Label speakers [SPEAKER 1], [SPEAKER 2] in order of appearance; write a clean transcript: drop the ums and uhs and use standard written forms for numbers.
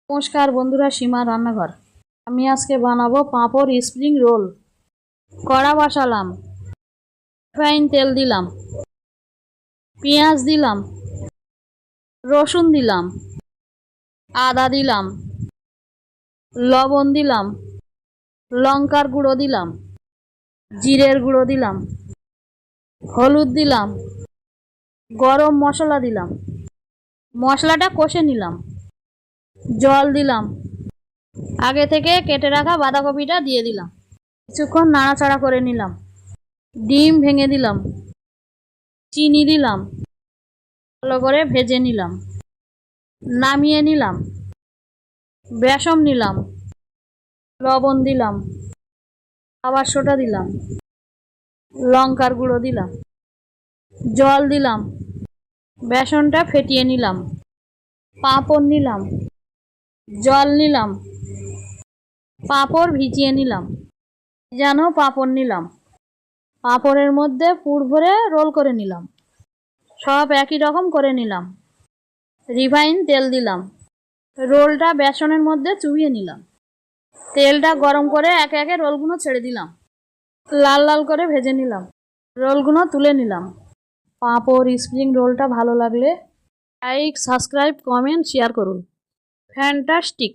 [SPEAKER 1] নমস্কার বন্ধুরা, সীমা রান্নাঘর। আমি আজকে বানাবো পাঁপড় স্প্রিং রোল। কড়া বসালাম, রিফাইন তেল দিলাম, পেঁয়াজ দিলাম, রসুন দিলাম, আদা দিলাম, লবণ দিলাম, লঙ্কার গুঁড়ো দিলাম, জিরের গুঁড়ো দিলাম, হলুদ দিলাম, গরম মশলা দিলাম, মশলাটা কষে নিলাম, জল দিলাম, আগে থেকে কেটে রাখা বাঁধাকপিটা দিয়ে দিলাম, কিছুক্ষণ নাড়াচাড়া করে নিলাম, ডিম ভেঙে দিলাম, চিনি দিলাম, ভালো করে ভেজে নিলাম, নামিয়ে নিলাম, বেসন নিলাম, লবণ দিলাম, খাবার সোডা দিলাম, লঙ্কার গুঁড়ো দিলাম, জল দিলাম, বেসনটা ফেটিয়ে নিলাম, পাঁপড় নিলাম, জল নিলাম, পাঁপড় ভিজিয়ে নিলাম, যেন পাঁপড় নিলাম, পাঁপড়ের মধ্যে পুর ভরে রোল করে নিলাম, সব একই রকম করে নিলাম, রিফাইন তেল দিলাম, রোলটা বেসনের মধ্যে চুবিয়ে নিলাম, তেলটা গরম করে একে একে রোলগুলো ছেড়ে দিলাম, লাল লাল করে ভেজে নিলাম, রোলগুলো তুলে নিলাম। পাঁপড় স্প্রিং রোলটা ভালো লাগলে লাইক, সাবস্ক্রাইব, কমেন্ট, শেয়ার করুন। ফ্যান্টাস্টিক।